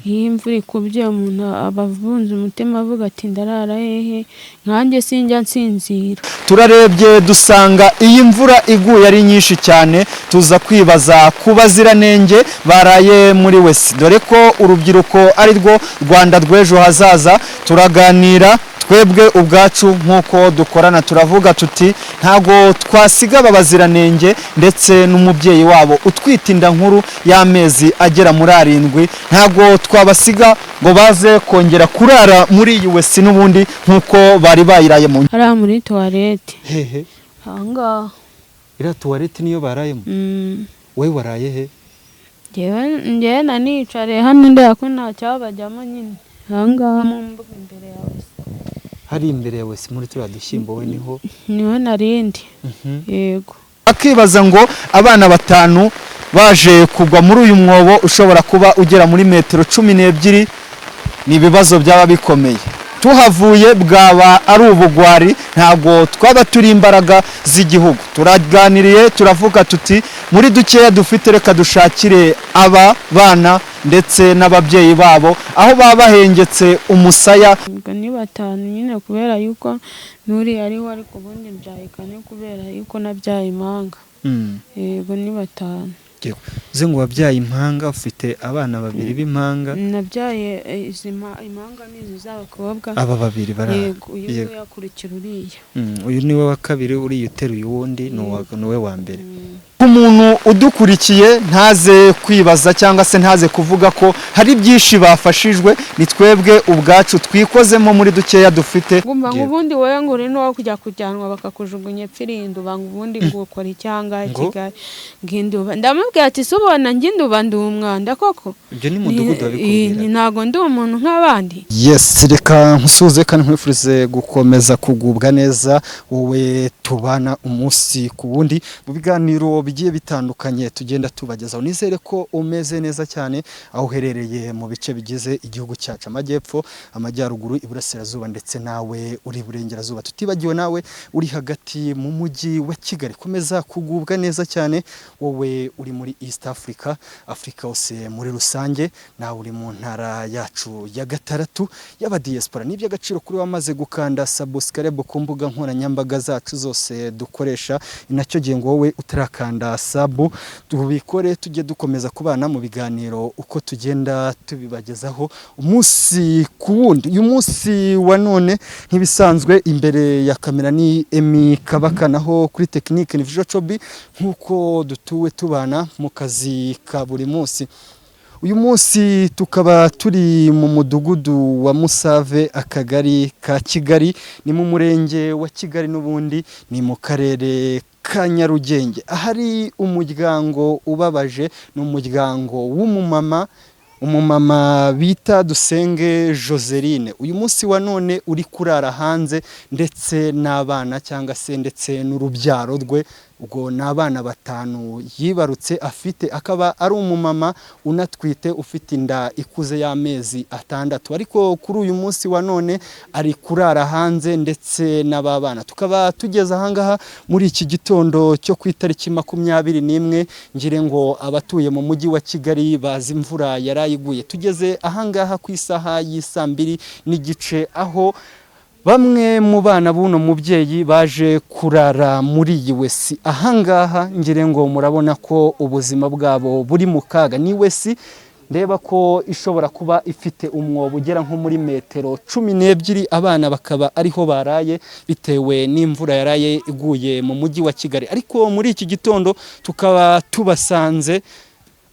Iyo imvura ikubye umuntu aba avunze umutima avuga ati ndarara hehe, nkanjye sinjya nsinzira. Turarebye dusanga iyi mvura iguye ari nyinshi cyane, tuza kwibaza ku baziranenge baraye muri wese, dore ko urubyiruko ari rwo Rwanda rw'ejo hazaza. Turaganira twebwe ubwacu nk'uko dukorana, turavuga tuti ntago twasiga abaziranenge ndetse n'umubyeyi wabo utwite inda nkuru y'amezi agera muri 7, ntago twabasiga ngo baze kongera kurara muri iyi wese n'ubundi nk'uko bari bayirayemo. Hariya muri toilette. Hehe. Ahangaha. Iriya toilette niyo barayemo? Wowe waraye he? Njyewe nanicare hano ndeba ko nta cyabajyamo nyine. Ahangaha mu mbuga imbere yawe. Hari imbere yawe muri turiya dushyimbo we niho narindi. Yego. Akibaza ngo abana 5 baje kugwa muri uyu mwobo ushobora kuba ugera muri metero 12, ni ibibazo byaba bikomeye. Tuhavuye bwaba ari ubugwari, ntago twaba turi imbaraga z'igihugu. Turaganiriye turavuga tuti muri dukeya dufite reka dushakire aba bana ndetse n'ababyeyi babo aho baba bahengetse umusaya. Ni 5 nyine kubera yuko nuri ariho ariko ubundi byayikane kubera yuko nabyaye impanga. Yego ni 5. Uze ngo wabyaye impanga, ufite abana 2 b'impanga. Nabyaye impanga nizo z'abakobwa. Aba 2 baraye. Yego uyu yakurikira uriya. Uyu niwe wa kabiri, uri uteruye uwundi niwe wa mbere. Umuntu udukurikiye ntaze kwibaza cyangwa se ntaze kuvuga ko hari byinshi bafashijwe, ni twebwe ubwacu twikozemo muri dukeya dufite. Ngumva ubundi wowe ngo uri no kujya kujyanwa bakakujugunya pfirindu, banga ubundi ngo ukora icyanga Kigali nginduba. Ndamubwira ati subona nginduba ndi umwanda koko. Ibyo ni mudugudu abikubwira. Ntago ndi umuntu nk'abandi. Yes, reka nkusuze kandi nkwifurize gukomeza kugubwa neza wowe tubana umunsi ku wundi mu biganiro bigiye bitandukanye tugenda tubagezaho. Nizere ko umeze neza cyane aho uherereye mu bice bigize igihugu cyacu, amajyepfo, amajyaruguru, iburasirazuba ndetse nawe uri burengerazuba. Tutibagiwe nawe uri hagati mu mujyi wa Kigali, komeza kugubwa neza cyane wowe uri muri East Africa, Afrika hose muri rusange, nawe uri mu ntara yacu ya Gatandatu y'aba diaspora. Ni by'agaciro kuri wamaze gukanda subscribe ku mbuga nkoranyambaga zacu zose dukoresha, inacyo gihe ngo wowe utarakanda sabu tubikore, tujye dukomeza kubana mu biganiro uko tugenda tubibagezaho umunsi ku wundi. Uyu munsi wa none nk'ibisanzwe imbere ya kamera ni Emi Kabaka, naho kuri technique ni Visual Chobi, nkuko dutuwe tubana mu kazi ka buri munsi. Uyu munsi tukaba turi mu mudugudu wa Musave, akagari ka Kigali, ni mu murenge wa Kigali n'ubundi ni mu karere ka Nyarugenge. Ahari umuryango ubabaje, ni umuryango umumama bita Dusenge Joseline. Uyu munsi wa none uri kurara hanze ndetse n'abana cyangwa se ndetse n'urubyaro rwe, ubwo n'abana 5 yibarutse afite, akaba ari umumama unatwite ufite inda ikuze y'amezi 6, ariko kuri uyu munsi wa none ari kurara hanze ndetse n'ababana. Tukaba tugeze ahangaha muri iki gitondo cyo ku itariki 21, ngire ngo abatuye mu mujyi wa Kigali bazi imvura yarayiguye. Tugeze ahangaha ku isaha y'2:30 aho bamwe mu bana buno mubyeyi baje kurara muri iyi wesi. Ahangaha ngire ngo murabona ko ubuzima bwabo buri mu kaga. Ni wesi ndeba ko ishobora kuba ifite umwobo ugera nko muri metero 12, abana bakaba ariho baraye bitewe n'imvura yaraye iguye mu mujyi wa Kigali. Ariko muri iki gitondo tukaba tubasanze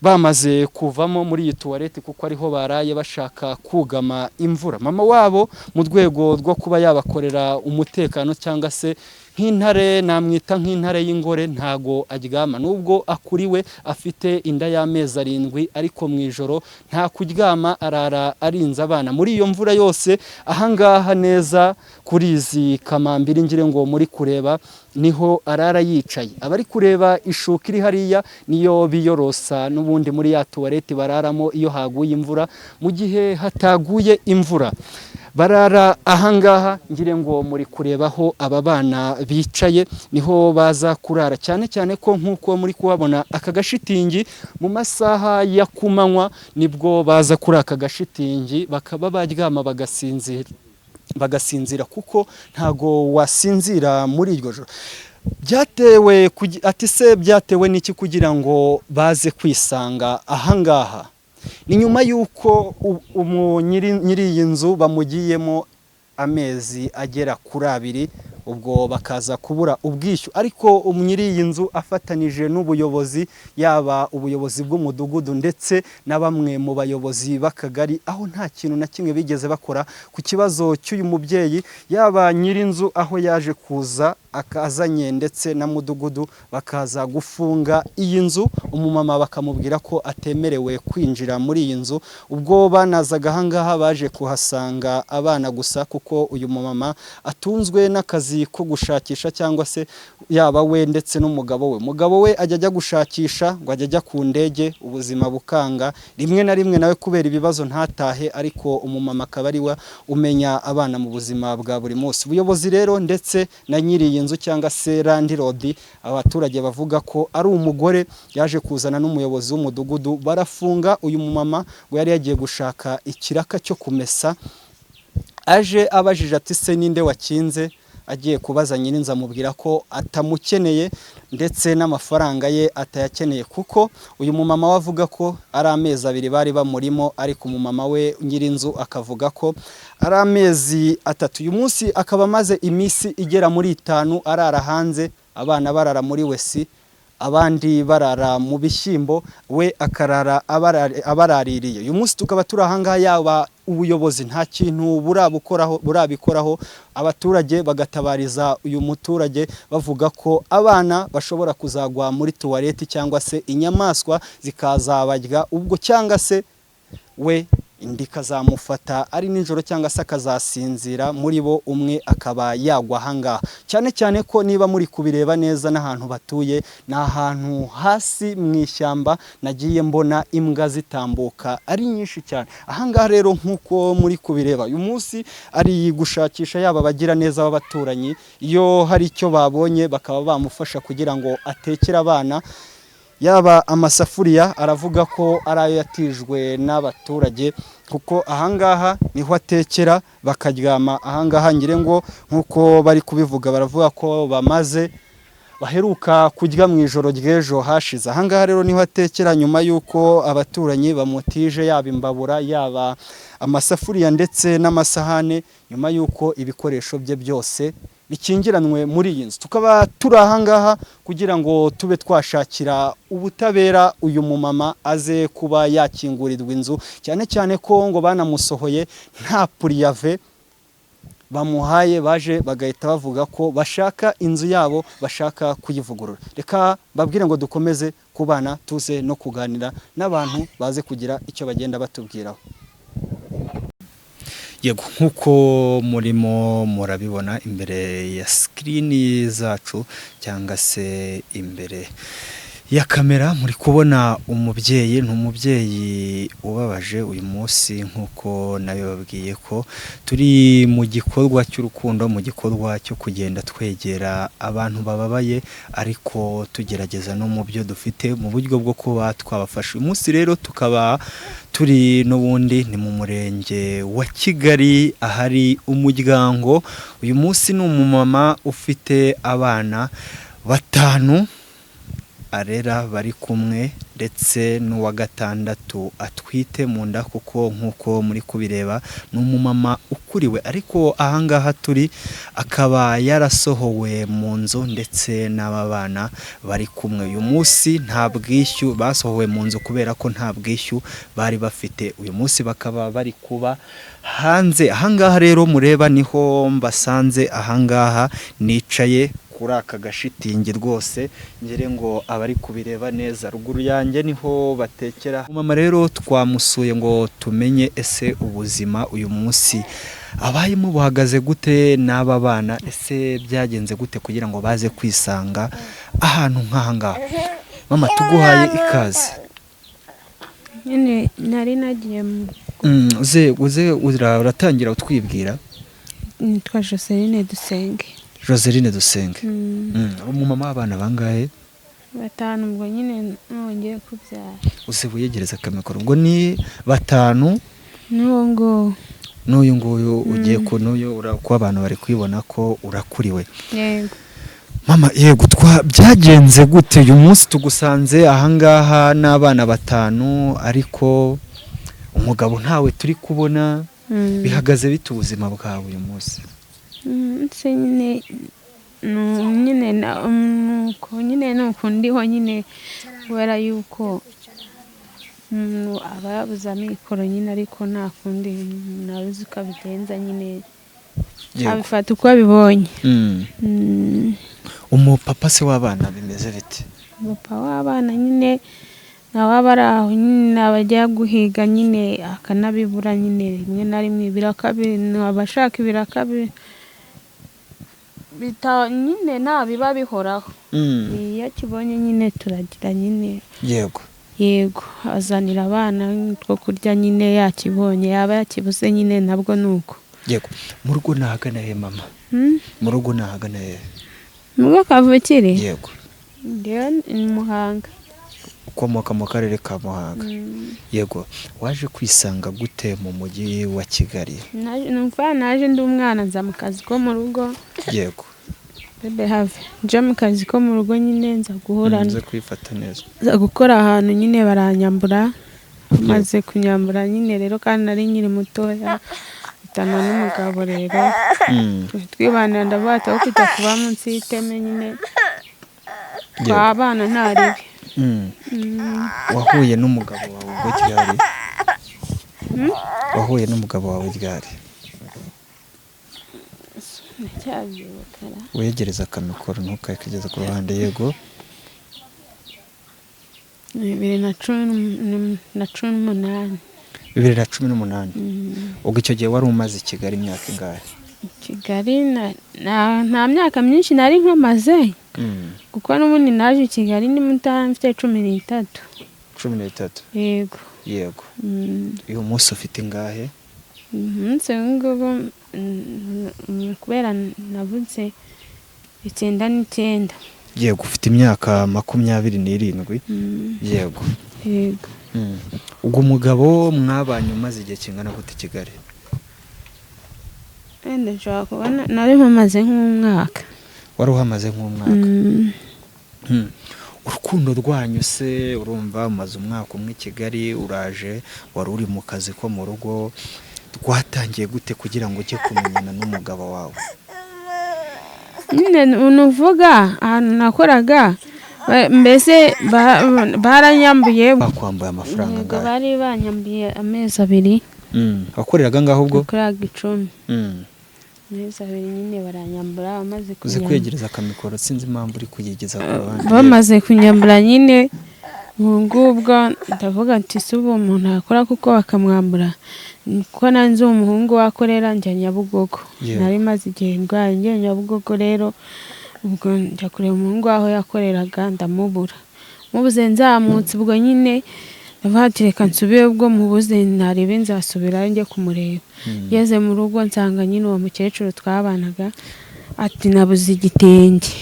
bamaze kuvamo muri iyi toilette kuko ariho baraye bashaka kugama imvura. Mama wabo mu rwego rwo kuba yabakorera umutekano cyangwa se nk'intare, namwita nk'intare y'ingore, ntago aryama nubwo akuriwe afite inda y'amezi 7, ariko mu ijoro nta kuryama, arara arinze abana muri iyo mvura yose. Ahangaha neza kuri izi kamambiri ngire ngo muri kureba niho arara yicaye. Abari kureba ishuka iri hariya niyo biyorosa n'ubundi muri ya toilette bararamo iyo haguye imvura. Mu gihe hataguye imvura barara ahangaha ngire ngo muri kurebaho aba bana bicaye niho baza kurara cyane cyane ko nk'uko muri kuhabona aka gashitingi mu masaha ya kumanywa nibwo baza kuri aka gashitingi bakaba baryama bagasinzira kuko ntago wasinzira muri iryo joro. Byatewe ati se byatewe n'iki kugira ngo baze kwisanga ahangaha? Ni nyuma y'uko nyiri iyi nzu bamugiyemo amezi agera kuri 2 ubwo bakaza kubura ubwishyu, ariko nyiri iyi nzu afatanije n'ubuyobozi, yaba ubuyobozi bw'umudugudu ndetse na bamwe mu bayobozi b'akagari, aho nta kintu na kimwe bigeze bakora ku kibazo cy'uyu mubyeyi, yaba nyiri inzu aho yaje kuza akazanye ndetse na mudugudu bakaza gufunga iyi nzu, umumama bakamubwira ko atemerewe kwinjira muri iyi nzu. Ubwo banazaga ahangaha baje kuhasanga abana gusa kuko uyu mumama atunzwe n'akazi ko gushakisha, cyangwa se yaba we ndetse n'umugabo we ajya gushakisha ngo ajya ku ndege, ubuzima bukanga, rimwe na rimwe nawe kubera ibibazo ntatahe, ariko umumama akaba ari we umenya abana mu buzima bwa buri munsi. Ubuyobozi rero ndetse na nyiri iyi nzu cyangwa se landlord, abaturage bavuga ko ari umugore yaje kuzana n'umuyobozi w'umudugudu, barafunga uyu mumama ngo yari yagiye gushaka ikiraka cyo kumesa. Aje abajije ati se ninde wakinze, agiye kubaza nyirinzu amubwira ko atamukeneye ndetse n'amafaranga ye atayakeneye, kuko uyu mumama wavuga ko ari amezi 2 bari bamurimo, ariko umumama we nyirinzu akavuga ko ari amezi 3. Uyu munsi akaba amaze iminsi igera muri 5 arara hanze, abana barara muri wesi, abandi barara mu bishyimbo, we akarara abaraririye. Uyu munsi tukaba turi ahangaha, yaba ubuyobozi nta kintu burabikoraho, abaturage bagatabariza uyu muturage bavuga ko abana bashobora kuzagwa muri tuwareti cyangwa se inyamaswa zikazabarya, ubwo cyangwa se we indi kazamufata ari nijoro cyangwa se akazasinzira muri bo, umwe akaba yagwa ahangaha. Cyane cyane ko niba muri kubireba neza n'ahantu batuye ni ahantu hasi mu ishyamba, nagiye mbona imbwa zitambuka ari nyinshi cyane. Ahangaha rero nk'uko muri kubireba uyu munsi ari gushakisha yaba bagira neza b'abaturanyi, iyo hari icyo babonye bakaba bamufasha kugira ngo atekere abana, yaba amasafuriya aravuga ko arayo yatijwe n'abaturage, kuko ahangaha niho atekera bakaryama ahangaha. Ngire ngo nkuko bari kubivuga baravuga ko baheruka kurya mu ijoro ry'ejo hashize. Ahangaha rero niho atekera nyuma y'uko abaturanyi bamutije yaba imbabura, yaba amasafuriya ndetse n'amasahane, nyuma y'uko ibikoresho bye byose bikingiranwe muri iyi nzu. Tukaba turi ahangaha kugira ngo tube twashakira ubutabera uyu mumama aze kuba yakingurirwa inzu, cyane cyane ko ngo banamusohoye nta puriyave bamuhaye, baje bagahita bavuga ko bashaka inzu yabo, bashaka kuyivugurura. Reka babwire ngo dukomeze kubana, tuze no kuganira n'abantu baze kugira icyo bagenda batubwiraho. Yego, nkuko murimo murabibona imbere ya screen zacu cyangwa se imbere ya kamera, muri kubona umubyeyi, n'umubyeyi ubabaje uyu munsi, nkuko nabibabwiye ko turi mu gikorwa cy'urukundo, mu gikorwa cyo kugenda twegera abantu bababaye, ariko tugerageza no mu byo dufite mu buryo bwo kuba twabafasha. Uyu munsi rero tukaba turi n'ubundi ni mu murenge wa Kigali, ahari umuryango. Uyu munsi ni umumama ufite abana 5 arera bari kumwe, ndetse n'uwa 6 atwite mu nda, kuko nkuko muri kubireba ni umumama ukuriwe, ariko ahangaha turi akaba yarasohowe mu nzu ndetse n'aba bana bari kumwe. Uyu munsi nta bwishyu, basohowe mu nzu kubera ko nta bwishyu bari bafite. Uyu munsi bakaba bari kuba hanze. Ahangaha rero mureba niho mbasanze, ahangaha nicaye kuri aka gashitingi rwose, ngire ngo abari kubireba neza, ruguru yanjye niho batekera. Mama rero twamusuye ngo tumenye ese ubuzima uyu munsi abayemo buhagaze gute, n'aba bana ese byagenze gute kugira ngo baze kwisanga ahantu nk'ahangaha. Mama tuguhaye ikaze. nyine nari nagiye uze uratangira utwibwira. nitwa Joseline Dusenge. Joseline Dusenge. Umumama w'abana bangahe? 5 ubwo nyine nongeye kubyara. Uze buyegereza akamikoro ngo ni 5 n'uyu nguyu ugiye ko n'uyu ko abantu bari kwibona ko urakuriwe. Yego mama, yego byagenze gute uyu munsi tugusanze ahangaha n'abana 5 ariko umugabo ntawe turi kubona, bihagaze bite ubuzima bwawe uyu munsi? nyine nuko ndiho nyine kubera yuko aba yabuze amikoro nyine, ariko nta kundi nabuze uko abigenza nyine, abifata uko abibonye. Umupapa se w'abana bimeze bite? Papa w'abana nyine nawe aba ari aho nyine, abajya guhiga nyine akanabibura nyine, rimwe na rimwe abashaka ibiraka nyine biba bihoraho. iyo akibonye nyine turagira nyine. Yego azanira abana two kurya nyine, yakibonye yaba yakibuze nyine nabwo nuko. Yego mu rugo nahagana he mama? Mu rugo nahagana he? Mu rugo kavukire? Yego ni Muhanga. Ukomoka mu karere ka Muhanga. Yego waje kwisanga gute mu mujyi wa Kigali? Naje ndi umwana nza mu kazi ko mu rugo. Yego bebe have nje mu kazi ko mu rugo nyine, nza guhura nza kwifata neza, nza gukora ahantu nyine baranyambura. Maze kunyambura nyine rero kandi nari nyiri mutoya, bitana n'umugabo rero twibanira, ndavuga aho kujya kuba munsi y'iteme nyine twabana ntaribi. Wahuye n'umugabo wawe ubwo ryari? Wahuye n'umugabo wawe ryari? Wegereza akamikoro ntukakigeze ku ruhande. Yego 2018. 2018. Ubwo icyo gihe wari umaze i Kigali imyaka ingahe? Kigali nta myaka myinshi nari nkamaze, kuko n'ubundi naje i Kigali ndi muto mfite 13. 13? Yego uyu munsi ufite ingahe? umunsi ngubu kubera navutse 19. Yego ufite imyaka 27. Yego ubwo umugabo mwabanye umaze igihe kingana gute i Kigali? Ndashaka kubona nari mpamaze nk'umwaka. Wari uhamaze nk'umwaka? Urukundo rwanyu se urumva umaze umwaka umwe i Kigali, uraje wari uri mu kazi ko mu rugo, rwatangiye gute kugira ngo ujye kumenyana n'umugabo wawe? Nyine unuvuga ahantu nakoraga, mbese baranyambuye. Bakwambaye amafaranga ngaho? Bari banyambuye amezi 2. Wakoreraga ngaho ubwo? Nakoraga 10. Amezi 2 nyine baranyambura, bamaze kunyambura. Uzi kwegereza akamikoro, sinzi impamvu uri kuyigeza ku ruhande. Bamaze kunyambura nyine ubwo ndavuga ati si ubu umuntu akora kuko bakamwambura, kuko nanze umuhungu wakorera njya Nyabugogo. Nari maze igihe ndwaye njya Nyabugogo, rero ubwo njya kureba umuhungu aho yakoreraga ndamubura. Mubuze nzamutse ubwo nyine ndavuga ati reka nsubire, ubwo mubuze narebe nzasubira njye kumureba. Ngeze mu rugo nsanga nyine uwo mukecuru twabanaga ati nabuze igitenge.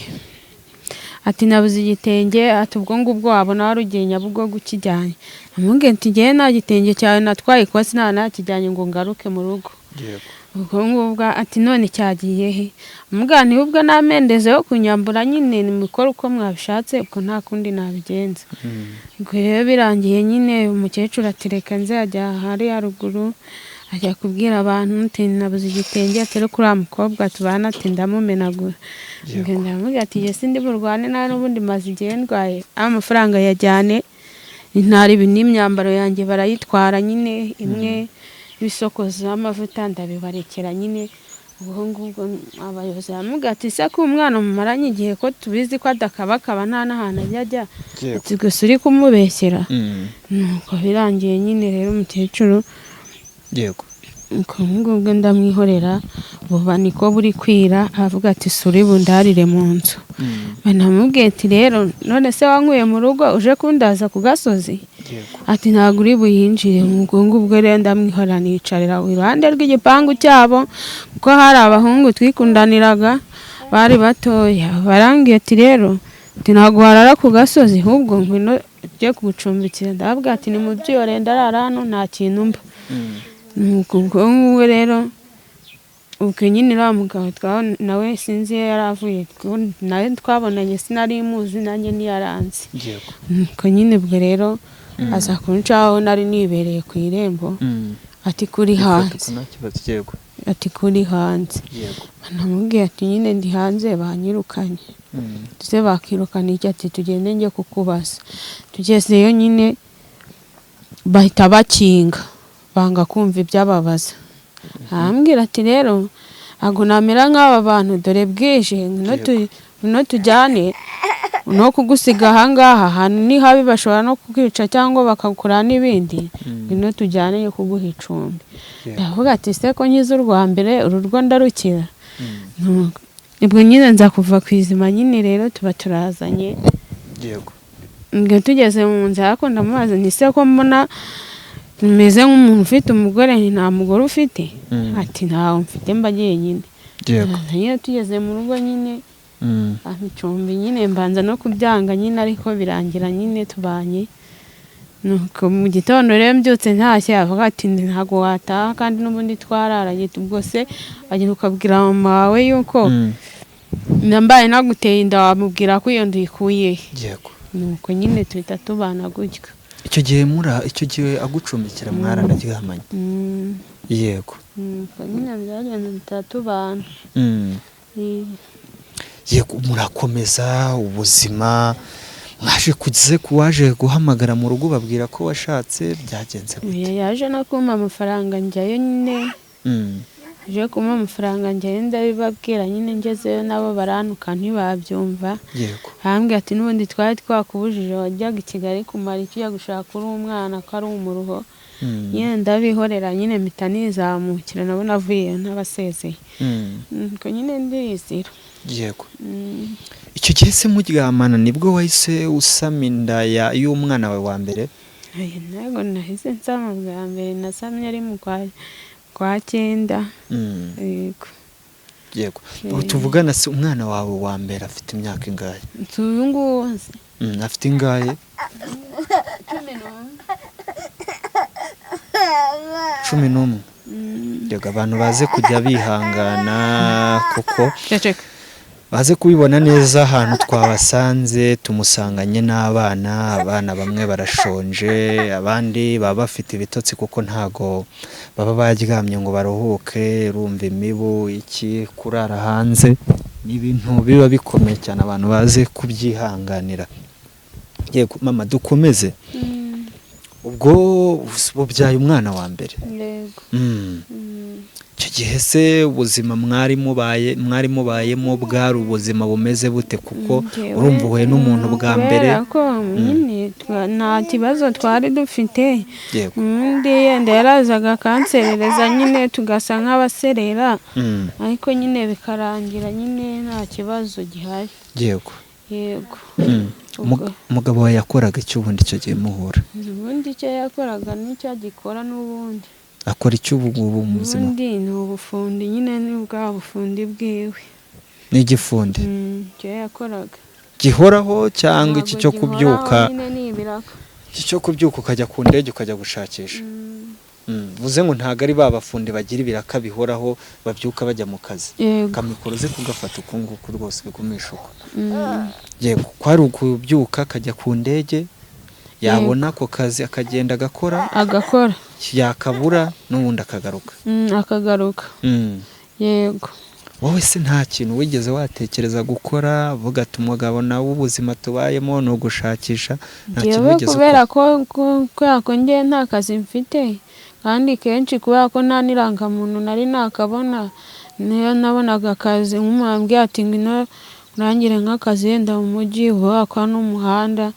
Ati ubwo ngubwo wabona wari ugiye Nyabugogo ukijyanye. Namubwiye ati ngiye nta gitenge cyawe natwaye kuba sinanakijyanye ngo ngaruke mu rugo. Ubwo ngubwo ati none cyagiye he? Amubwira nti ubwo namendeze yo kunyambura nyine nimukora uko mwabishatse, ubwo nta kundi nabigenza. Ubwo rero birangiye nyine umukecuru ati reka nze ajya hari haruguru, ajya kubwira abantu ati nabuze igitenge, atari kuri mukobwa tubana ati ndamumenagura. Ndamubwira ati ye sindi burwane nta n'ubundi maze igihe ndwaye, amafaranga yajyane intari n'imyambaro yanjye barayitwara nyine, imwe ibisokozo amavuta ndabibarekera nyine. Ubwo ngubwo abayobozi baramubwira ati se ko umwana mumaranye igihe ko tubizi ko adakabakaba nta n'ahantu ajya, ati gusa uri kumubeshyera. Nuko birangiye nyine rero umukecuru ubwo ndamwihorera buba niko buri kwira avuga ati suri bundarire mu nzu. Banamubwiye ati rero none se wankuye mu rugo uje kundaza ku gasozi? Ati ntabwo uri buyinjire. Ubwo rero ndamwihorera nicarira iruhande rw'igipangu cyabo kuko hari abahungu twikundaniraga bari batoya. Barambwiye ati rero ntabwo warara ku gasozi ahubwo ngwino ujye kugucumbikira. Ndababwira ati nimubyihorere ndarara hano nta kintu mba. Ubwo rero ubwo nyine uriya mugabo nawe sinzi iyo yari avuye nawe twabonanye sinari muzi nanjye niyaranze. Ubwo nyine ubwo rero aza kuncaho nari nibereye ku irembo ati kuri hanze. Ati kuri hanze. Banamubwiye ati nyine ndi hanze banyirukanye. Tuze bakirukana iki? Ati tugende njye kukubaza. Tugezeyo nyine bahita bakinga banga kumva ibyababaza. Arambwira ati rero ntabwo namera nk'aba bantu dore bwije ngwino tujyane no kugusiga ahangaha ahantu ni habi bashobora no kukwica cyangwa bakagukora n'ibindi. Ngwino tujyane yo kuguha icumbi. Ndavuga ati se ko nkize urwa mbere uru rwo ndarukira. Ubwo nyine nza kuva ku izima nyine rero tuba turazanye. Ubwo tugeze mu nzu ariko ndamubaza nti se ko mbona meze nk'umuntu ufite umugore nta mugore ufite? Ati ntawe mfite mba jyenyine. Nyine tugeze mu rugo nyine icumbi nyine mbanza no kubyanga nyine ariko birangira nyine tubanye. Nuko mu gitondo rero mbyutse ntashye avuga ati ntabwo wataha kandi n'ubundi twararanye. Ubwo se agenda ukabwira mama wawe yuko nambaye naguteye inda wamubwira ko iyo nda uyikuye? Nuko nyine tuhita tubana gutyo. Icyo gihe agucumbikira mwaranaryamanye? Yego. Nyine byagenze tuhita tubana. Yego, murakomeza ubuzima mwaje kugize kuwaje guhamagara mu rugo babwira ko washatse byagenze gute? Yaje no kumpa amafaranga njyayo nyine. Je kumpa amafaranga njyayo ndabibabwira nyine ngezeyo nabo barantuka ntibabyumva. Arambwira ati n'ubundi twari twakubujije wajyaga i Kigali kumara icyo ujya gushaka uri umwana ko ari umuruho. Nyine ndabihorera nyine mpita nizamukira nabo navuyeyo ntabasezeye. Nuko nyine ndizira. Yego. Icyo gihe se muryamana nibwo wahise usama inda y'umwana wawe wa mbere? Ntabwo nahise nsama bwa mbere, nasamye ari mu kwa 9. Yego. Tuvugana se umwana wawe wa mbere afite imyaka ingahe? Uyu nguyu afite ingahe? 11. Yego, abantu baze kujya bihangana kuko baze kubibona neza ahantu twabasanze tumusanganye abana bamwe barashonje abandi baba bafite ibitotsi kuko ntago baba baryamye ngo baruhuke. Urumva imibu iki kurara hanze ni ibintu biba bikomeye cyane, abantu baze kubyihanganira. Yego mama dukomeze. Ubwo bubyaye umwana wa mbere? Yego. Icyo gihe se ubuzima mwari mubayemo bwari ubuzima bumeze bute kuko urumva uhuye n'umuntu bwa mbere? Nta kibazo twari dufite. Undi yenda yarazaga kanserereza nyine tugasa nk'abaserera ariko nyine bikarangira nyine nta kibazo gihari. Yego. Yego. Umugabo wawe yakoraga icyo ubundi icyo gihe muhura? Ubundi icyo yakoraga nicyo agikora n'ubundi. Akora icyo ubu mu buzima? Ubundi ni ubufundi nyine ni bwa bufundi bwiwe. Ni igifundi? Icyo yakoraga. Gihoraho cyangwa iki cyo kubyuka? Nyine ni ibiraka. Iki cyo kubyuka ukajya ku ndege ukajya gushakisha? Vuze ngo ntago ari babafundi bagira ibiraka bihoraho babyuka bajya mu kazi. Kamikoro ze kugafata uko nguko rwose bigumisha uko. Yego, kwari ukubyuka akajya ku ndege yabona ako kazi akagenda agakora yakabura n'ubundi akagaruka. Akagaruka. Yego. Wowe se nta kintu wigeze watekereza gukora vuga ati umugabo nawe ubuzima tubayemo no gushakisha nta kintu wigeze kubera ko ngiye nta kazi mfite kandi kenshi kubera ko nta nirangamuntu nari nakabona niyo nabonaga akazi nk'umwambwe ati ngino urangire nk'akazi yenda mu mujyi wakwa n'umuhanda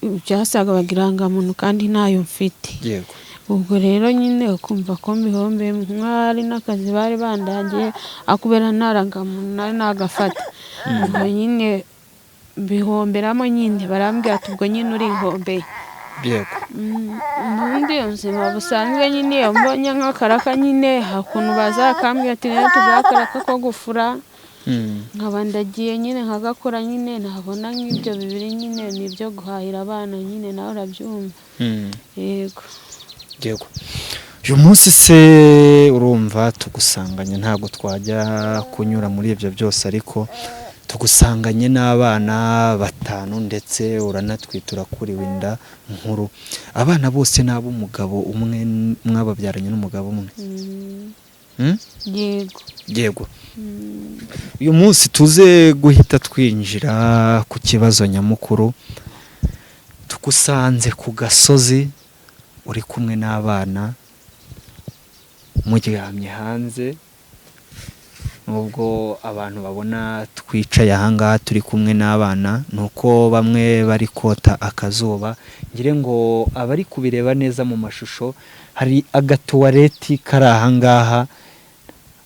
byasaga bagirangamuntu kandi ntayo mfite. Yego. ubwo rero nyine ukumva ko mbihombe mwari n'akazi bari bandangiye akubera ntarangamuntu nari nagafata ubwo nyine mbihomberamo nyine barambwira ati ubwo nyine urihombeye. yego ubundi ubuzima busanzwe nyine iyo mbonye nk'akaraka nyine hakuntu baza bakambwira ati rero tuguhe akaraka ko gufura nkaba ndagiye nyine nkagakora nyine nabona nk'ibyo bibiri nyine ni ibyo guhahira abana nyine nawe urabyumva. yego yego uyu munsi se urumva tugusanganye ntabwo twajya kunyura muri ibyo byose ariko tugusanganye n'abana 5 ndetse uranatwitura kuri winda nkuru abana bose n'ab'umugabo umwe mwababyaranye n'umugabo umwe. yego yego uyu munsi tuze guhita twinjira ku kibazo nyamukuru tugusanze ku gasozi uri kumwe n'abana muryamye hanze nubwo abantu babona twicaye ahangaha turi kumwe n'abana nuko bamwe bari kota akazuba ngire ngo abari kubireba neza mu mashusho hari agatuwareti kari ahangaha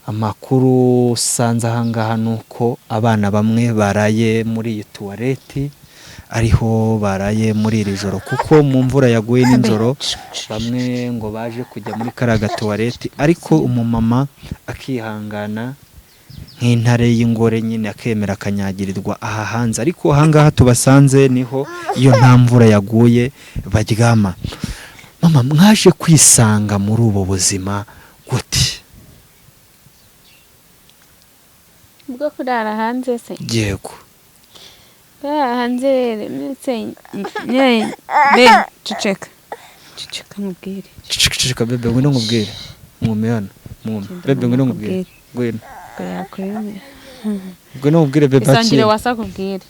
amakuru usanze ahangaha nuko abana bamwe baraye muri iyi tuwareti ariho baraye muri iri joro kuko mu mvura yaguye n'injoro bamwe ngo baje kujya muri kariya gatuwareti ariko umumama akihangana nk'intare y'ingore nyine akemera akanyagirirwa aha hanze ariko ahangaha tubasanze niho iyo nta mvura yaguye baryama. Mama mwaje kwisanga muri ubu buzima gute? ubwo kurara hanze se? yego kurara hanze ndetse ceceka nkubwire ceceka bebe ngwino nkubwire mwume hano mwume bebe ngwino nkubwire ngwino ngwino nkubwire bebe isangire wasa kubwire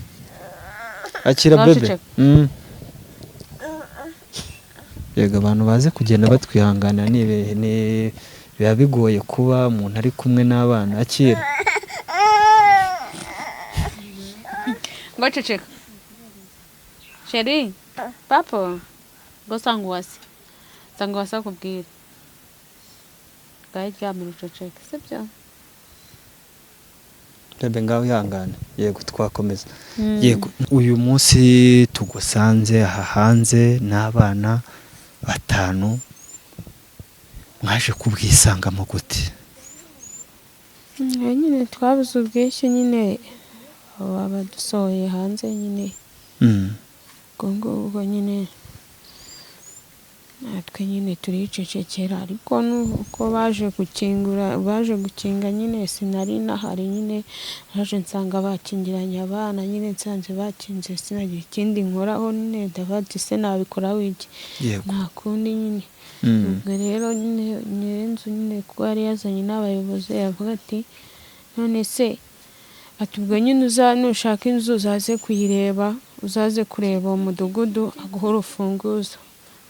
akira bebe. yego abantu baze kugenda batwihangana ni biba bigoye kuba umuntu ari kumwe n'abana akira ngo ceceka sheri papa ngo sanga wasa kubwire ryamira uceceka sibyo bebe ngaho ihangane. yego twakomeza. yego uyu munsi tugusanze aha hanze n'abana 5 mwaje kubwisangamo gute? nyine twabuze ubwishyu nyine abadusohoye hanze nyine ubwo nyine natwe nyine turicecekera ariko nuko baje gukinga nyine sinari nahari nyine naje nsanga bakingiranye abana nyine nsanze bakinze sinagira ikindi nkoraho nyine ndabati se nabikora wiki nta kundi nyine. ubwo rero nyine nyirinzu nyine kuko yari yazanye n'abayobozi yavuga ati none se ati ubwo nyine nushaka inzu uzaze kuyireba uzaze kureba uwo mudugudu aguha urufunguzo.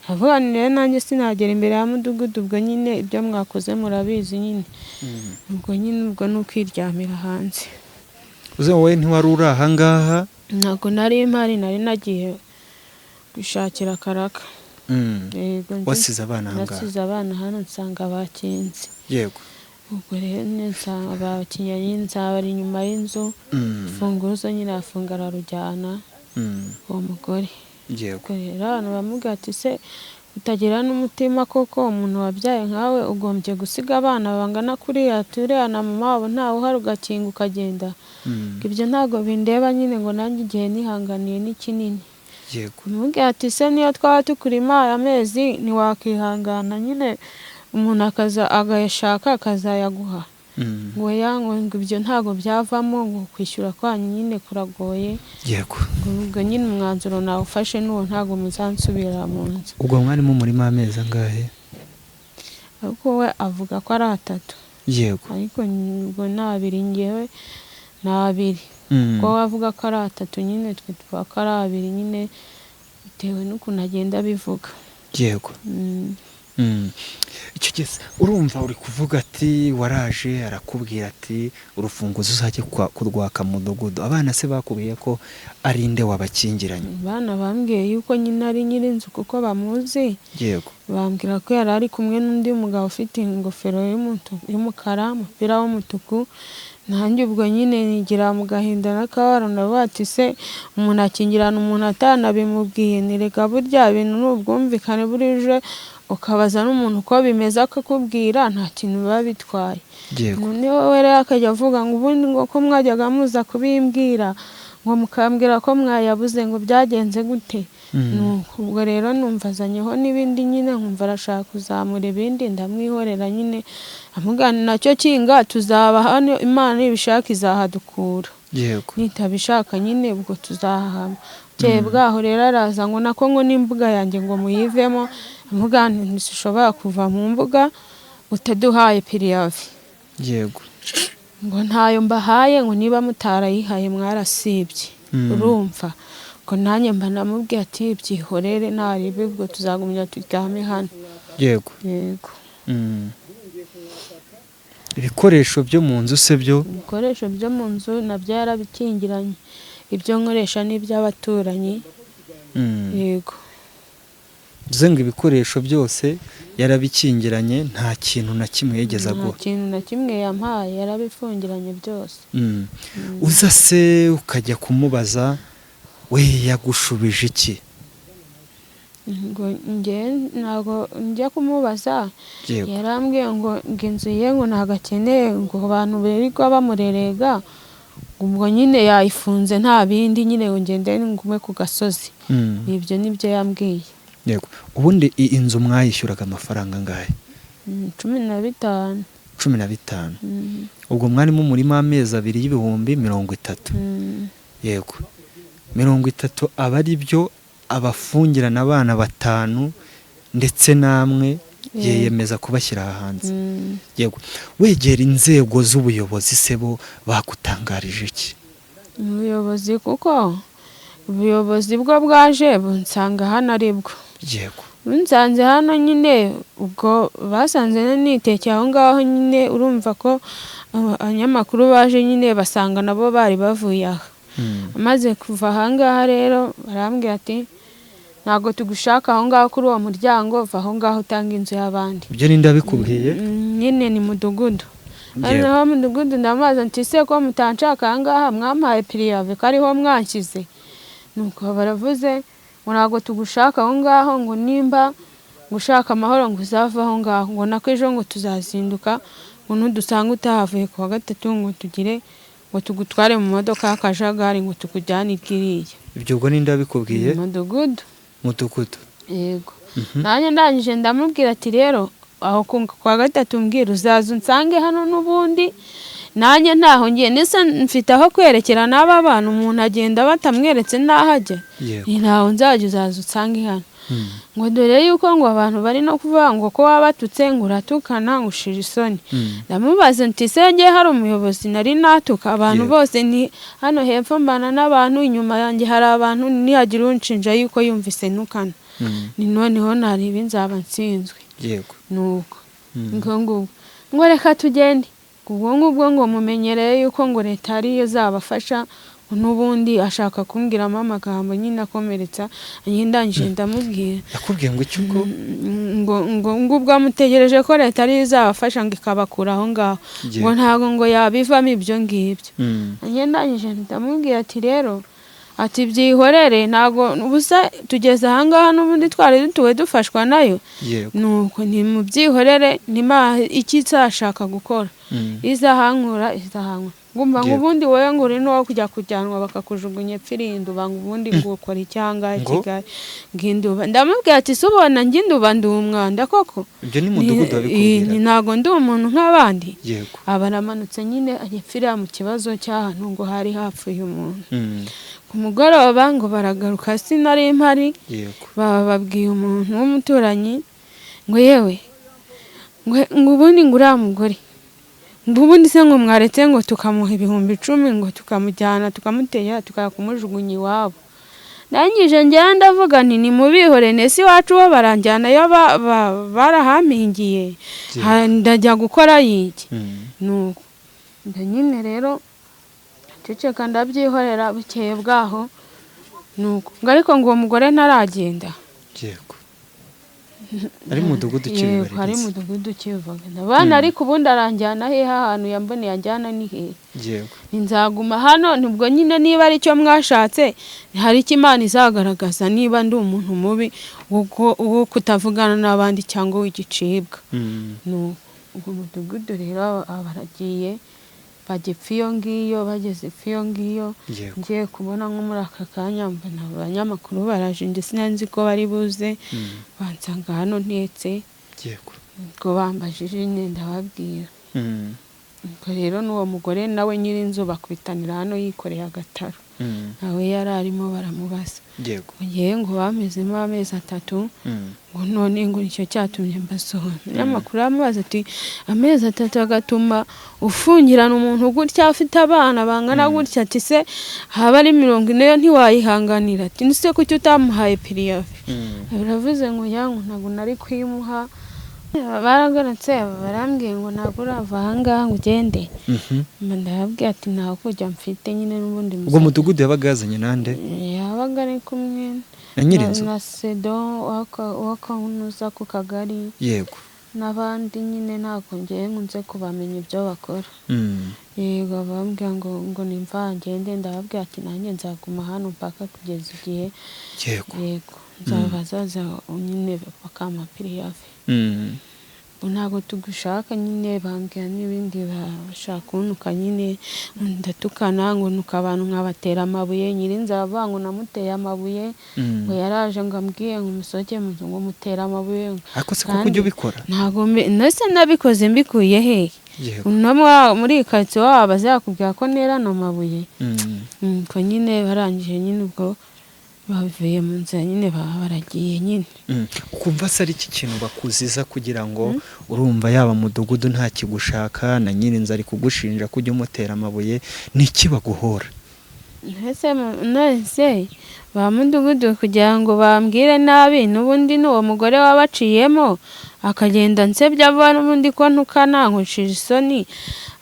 avuga rero nanjye sinagera imbere ya mudugudu ubwo nyine ibyo mwakoze murabizi nyine ubwo nyine ubwo ni ukwiryamira hanze. uze wowe ntiwari uri ahangaha? ntabwo nari mpari nari nagiye gushakira akaraka. wasize abana ahangaha? nasize abana hano nsanga bakinze. yego ubwo rero nsanga bakinyanye nzabari inyuma y'inzu ufunguzo nyine afunga ararujyana uwo mugore. yego rero abantu bamubwira ati se utagira n'umutima koko umuntu wabyaye nkawe ugombye gusiga abana bangana kuriya turiya na mama wabo ntawe uhari ugakinga ukagenda? ibyo ntabwo bindeba nyine ngo nanjye igihe nihanganiye ni kinini. yego umubwira ati se niyo twaba tukurimaye amezi ntiwakihangana nyine umuntu agashaka akazayaguha? ngo ibyo ntabwo byavamo ngo kwishyura kwanyu nyine kuragoye. yego ubwo nyine umwanzuro nawufashe n'uwo ntabwo muzansubira mu nzu. ubwo mwarimo murimo amezi angahe? ariko we avuga ko ari 3. yego ariko ubwo ni 2 ngewe ni 2 ko avuga ko ari 3 nyine twe tuvuga ko ari 2 nyine bitewe n'ukuntu agenda bivuga. yego icyo gihe urumva uri kuvuga ati waraje arakubwira ati urufunguzo uzajye kurwaka mu mudugudu, abana se bakubwiye ko ari inde wabakingiranye? Abana bambwiye yuko nyine ari nyir'inzu kuko bamuzi. Yego. Bambwira ko yari ari kumwe n'undi mugabo ufite ingofero y'umukara, umupira w'umutuku. Nanjye ubwo nyine nigira mu gahinda n'akababaro, ndavuga ati se umuntu akingirana umuntu atanabimubwiye? Nireka burya bintu n'ubwumvikane burije ukabaza n'umuntu uko bimeze akakubwira, nta kintu biba bitwaye. Noneho we rero akajya avuga ngo ubundi ngo ko mwajyaga muza kubimbwira ngo mukambwira ko mwayabuze ngo byagenze gute. Ubwo rero numva azanyeho n'ibindi nyine, nkumva arashaka kuzamura ibindi, ndamwihorera nyine amugana nacyo kinga tuzaba hano, Imana ibishaka izahadukura. Yego. Nitabishaka nyine ubwo tuzahahama. Bukeye bwaho rero araza ngo nako ngo n'imbuga yanjye ngo muyivemo, amugana ntishobora kuva mu mbuga utaduhaye piriyavi. Yego. Ngo ntayo mbahaye, ngo niba mutarayihaye mwarasibye. Urumva ko nanjye mba namubwiye ati byihorere ntaribe, ubwo tuzagumya turyame hano. Yego. Yego. Ibikoresho byo mu nzu se byo? Ibikoresho byo mu nzu nabyo yarabikingiranye, ibyo nkoresha n'iby'abaturanyi. Yego. Bivuze ngo ibikoresho byose yarabikingiranye, nta kintu na kimwe yigeze aguha? Nta kintu na kimwe yampaye, yarabifungiranye byose. Uza se ukajya kumubaza, we yagushubije iki? Ngo ntabwo njya kumubaza, yarambwiye ngo inzu ye ngo ntabwo akeneye ngo abantu birirwa bamurerega, ubwo nyine yayifunze nta bindi, nyine ngo ngende ngume ku gasozi. Ibyo nibyo yambwiye. Yego. Ubundi inzu mwayishyuraga amafaranga angahe? 15. 15. Ubwo mwarimo umurima amezi 2 y'ibihumbi 30. Yego. 30 aba ari byo abafungirana abana 5 ndetse namwe yiyemeza kubashyira hanze. Yego. Wegera inzego z'ubuyobozi se bo bakutangarije iki? Ubuyobozi kuko ubuyobozi bwo bwaje bunsanga hano ari bwo. Yego. Bunsanze hano nyine ubwo basanze nitekeye aho ngaho nyine, urumva ko abanyamakuru baje nyine basanga nabo bari bavuye aha. Amaze kuva aha ngaha rero barambwira ati ntabwo tugushaka aho ngaho kuri uwo muryango, va aho ngaho utanga inzu y'abandi. Ibyo ninde abikubwiye? Nyine ni mudugudu. Hano mudugudu ndamaze nti se ko mutanshaka aha ngaha mwampaye piriyavi ko ariho mwanshyize. Nuko baravuze ngo ntabwo tugushaka aho ngaho, ngo nimba gushaka amahoro ngo uzava aho ngaho, ngo nako ejo ngo tuzazinduka ngo nudusanga utahavuye ku wa gatatu ngo tugire ngo tugutware mu modoka y'akajagari ngo tukujyane ikiriya. Ibyo ubwo ninde abikubwiye? Mudugudu. Mudugudu. Yego. Nanjye ndangije ndamubwira ati rero aho ku wa gatatu mbwira uzaza unsange hano n'ubundi nanjye ntaho ngiye, nese mfite aho kwerekera n'aba bana, umuntu agenda batamweretse n'aho ajya. Ntaho nzajya, uzaza unsange hano. Ngo dore yuko ngo abantu bari no kuvuga ngo ko wabatutse ngo uratukana ngo ushira isoni. Ndamubaza nti se ngiye hari umuyobozi nari natuka? Abantu bose ni hano hepfo mbana n'abantu, inyuma yanjye hari abantu, nihagira unshinja yuko yumvise nukana. Ni noneho naribi nzaba nsinzwe. Yego. Nuko ngo reka tugende. Ubwo ngubwo ngo mumenyereye yuko ngo leta ariyo zabafasha, n'ubundi ashaka kumbwiramo amagambo nyine akomeretsa. Ndangije ndamubwira. Yakubwiye ngo iki ubwo? Ngubwo amutegereje ko leta ariyo izabafasha ngo ikabakura aho ngaho, ngo ntabwo ngo yabivamo ibyo ngibyo. Ndangije ndamubwira ati rero ati byihorere, ntabwo ubusa tugeze aha ngaha n'ubundi twari dutuwe dufashwa nayo. Nuko ni mu byihorere, nima iki nzashaka gukora, izahankura. Ngumva ngo ubundi wowe ngo uri no kujya kujyanwa bakakujugunya pfirindu, banga ubundi ngo ukora icyanga Kigali nginduba. Ndamubwira ati subona nginduba ndi umwanda koko. Ibyo ni mudugudu abikubwira? Ntago ndi umuntu nk'abandi. Yego. Abaramanutse nyine agipfira mu kibazo cy'ahantu ngo hari hapfuye umuntu. Ku mugoroba ngo baragaruka sinari mpari. Yego. Bababwiye umuntu w'umuturanyi ngo yewe ngo ubundi ngo uriya mugore ubundi se ngo mwaretse ngo tukamuha 10,000 ngo tukamujyana tukamutera tukakumujugunya iwabo. ndangije njyewe ndavuga nti nimubihore nese iwacu bo baranjyanayo barahampingiye ndajya gukora yiki nuko nyine rero ceceka ndabyihorera bukeye bwaho nuko ngo ariko ngo uwo mugore ntaragenda yego ari mu mudugudu kibibaririza ari mu mudugudu kibivuga abana ariko ubundi aranjyana hehe ahantu yamboneye anjyana ni hehe yego nzaguma hano nubwo nyine niba ari cyo mwashatse hari icyo Imana izagaragaza niba ndi umuntu mubi wo kutavugana n'abandi cyangwa w'igicibwa ubwo mudugudu rero abaragiye bagipfa iyo ngiyo bageze ipfa iyo ngiyo ngiye kubona nko muri aka kanya mbona abanyamakuru baraje njye sinanzi ko bari buze bansanga hano ntetse ubwo bambajije nyine ndababwira ubwo rero n'uwo mugore nawe nyir'inzu bakwitanira hano yikoreye agataro nawe yari arimo baramubaza ngewe ngo bamezemo amezi 3 ngo none ngo nicyo cyatumye mbasohora amakuru amubaza ati amezi 3 agatuma ufungirana umuntu gutya afite abana bangana gutya ati se haba ari 40 yo ntiwayihanganira ati nise kuki utamuhaye piriyafe baravuze ngo yangu ntago nari kwimuha baragarutse barambwiye ngo ntabwo urava ahangaha ngo ugende ndababwira ati ntaho kujya mfite nyine n'ubundi ubwo mudugudu yabaga yazanye nande yabaga ari kumwe na nyir'inzu na sedo wakanuza ku kagari yego n'abandi nyine ntabwo ngiye nkunze kubamenya ibyo bakora yego bambwira ngo nimva ngende ndababwira ati nanjye nzaguma hano mpaka kugeza igihe yego nzabazaza nyine bakampa piriyafe ntabwo tugushaka nyine bambwira n'ibindi bashaka kuntuka nyine ndatukana ngo nuka abantu nkabatera amabuye nyir'inzu aravuga ngo namuteye amabuye ngo yaraje ngo ambwiye ngo umusoke ngo mutera amabuye ariko se kuko ujya ubikora ntabwo nase nabikoze mbikuye hehe muri karitsiye waba bazakubwira ko nerana amabuye ko nyine barangije nyine ubwo bavuye mu nzira nyine baragiye nyine ukumva se ari iki kintu bakuziza kugira ngo urumva yaba mudugudu nta kigushaka na nyir'inzu ari kugushinja kujya umutera amabuye niki baguhora nese ba mudugudu kugira ngo bambwire nabi n'ubundi n'uwo mugore wabaciyemo akagenda nsebya abana n'ubundi ko ntukana nkushije isoni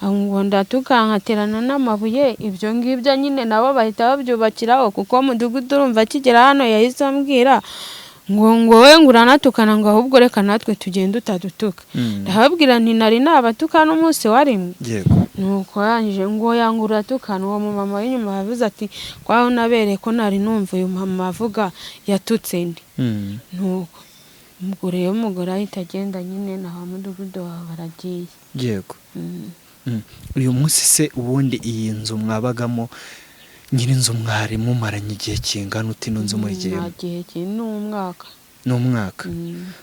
ngo ndatukankaterana n'amabuye ibyo ngibyo nyine nabo bahita babyubakiraho kuko mudugudu urumva akigera hano yahise ambwira ngo we ngo uranatukana ngo ahubwo reka natwe tugende utadutuka ndababwira nti nari nabatuka n'umunsi warimwe nuko yangije ngo yanga uratukana uwo mumama w'inyuma yavuze ati kwaho nabereye ko nari numva uyu mama avuga yatutse ndi nuko umugore y'umugore ahita agenda nyine na mudugudu baragiye yego uyu munsi se ubundi iyi nzu mwabagamo nyir'inzu mwari mumaranye igihe kingana uti n'inzu muri gihe n'umwaka